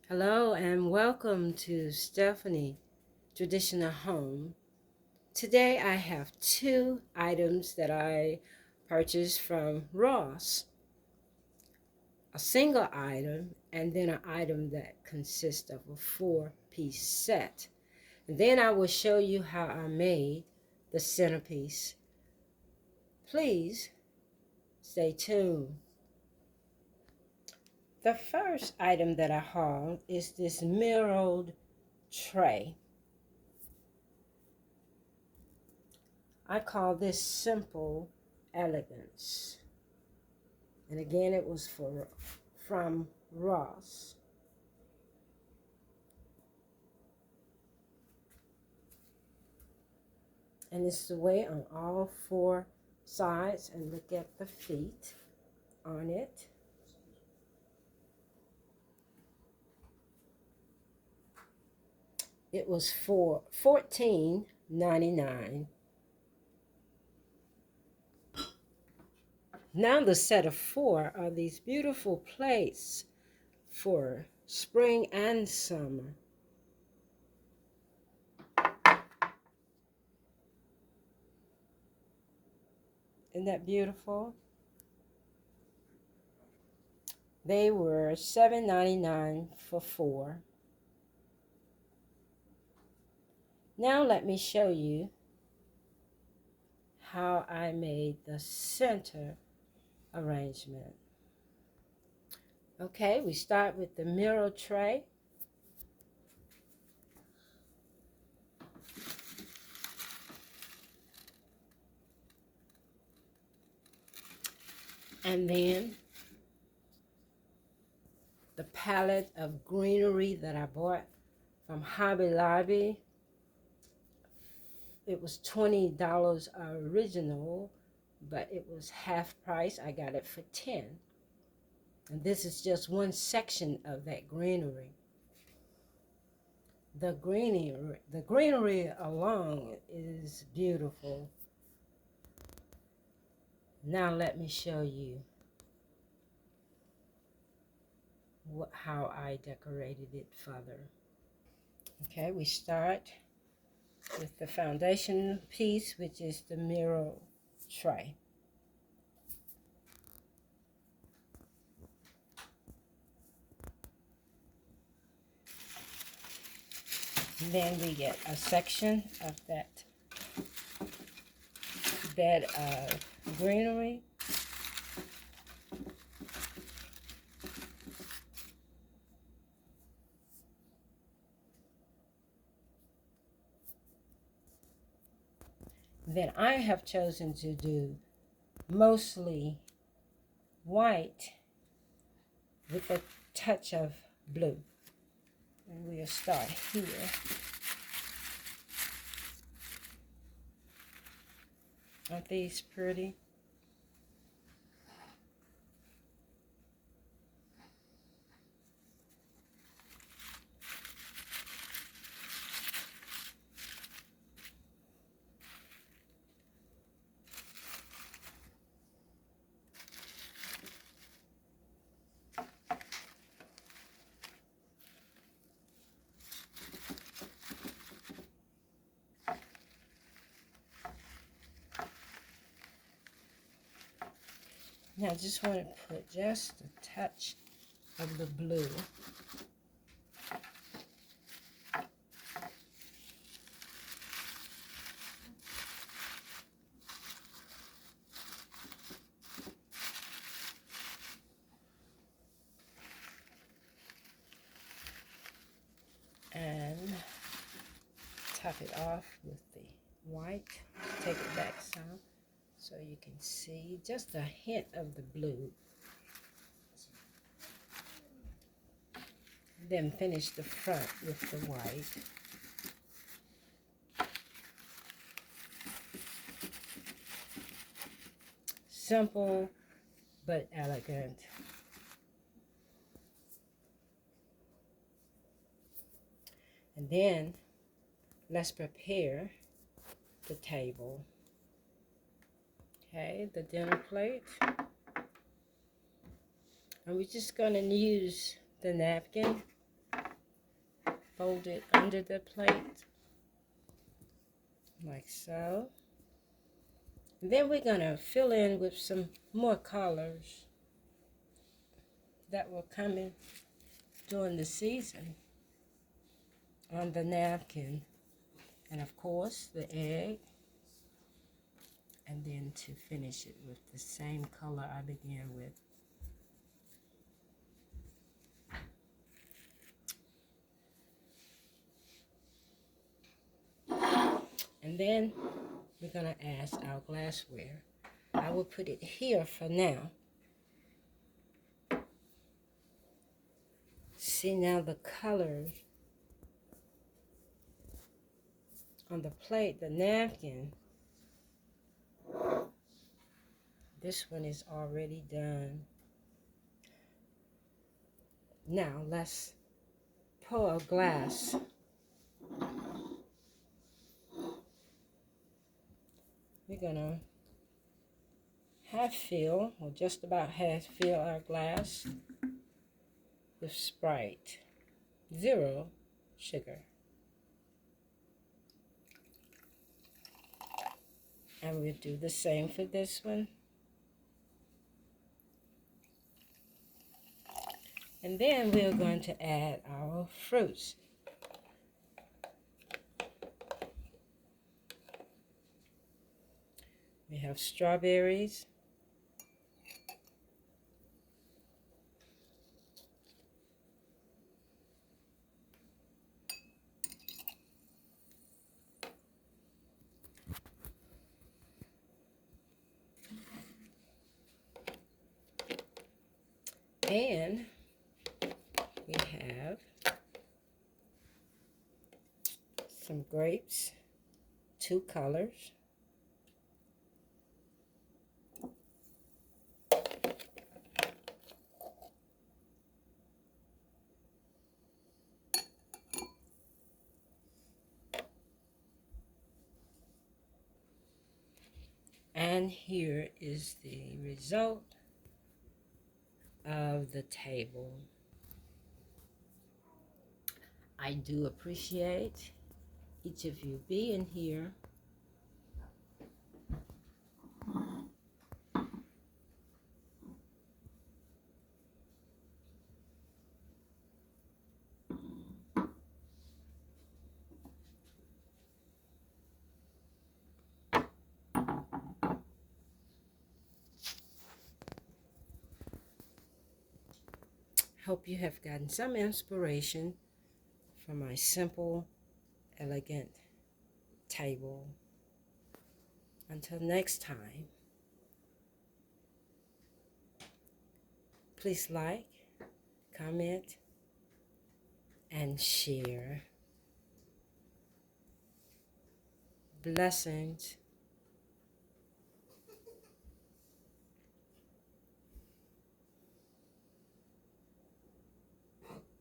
Hello and welcome to Stephanie Traditional Home. Today I have two items that I purchased from Ross. A single item and then an item that consists of a four-piece set. And then I will show you how I made the centerpiece. Please stay tuned. The first item that I hauled is this mirrored tray. I call this simple elegance. And again, it was from Ross. And it's the way on all four sides. And look at the feet on it. It was for $14.99. Now the set of four are these beautiful plates for spring and summer. Isn't that beautiful? They were $7.99 for four. Now let me show you how I made the center arrangement. Okay, we start with the mirror tray. And then the palette of greenery that I bought from Hobby Lobby. It was $20 original, but it was half price. I got it for $10. And this is just one section of that greenery. The greenery alone is beautiful. Now let me show you how I decorated it further. Okay, we start with the foundation piece, which is the mirror tray. And then we get a section of that bed of greenery. Then I have chosen to do mostly white with a touch of blue. And we'll start here. Aren't these pretty? Now I just want to put just a touch of the blue. And top it off with the white. Take it back some so you can see just a hint of the blue. Then finish the front with the white. Simple but elegant. And then let's prepare the table. Okay, the dinner plate. And we're just going to use the napkin fold it under the plate, like so. And then we're going to fill in with some more colors that will come in during the season on the napkin. And of course, the egg. And then to finish it with the same color I began with. And then we're going to add our glassware. I will put it here for now. See now the colors on the plate, the napkin. This one is already done. Now let's pour a glass. We're gonna half fill, or just about half fill our glass with Sprite, 0 sugar. And we'll do the same for this one. And then we're going to add our fruits. We have strawberries, and we have some grapes, 2 colors. And here is the result of the table. I do appreciate each of you being here. Hope you have gotten some inspiration from my simple, elegant table. Until next time, please like, comment, and share. Blessings.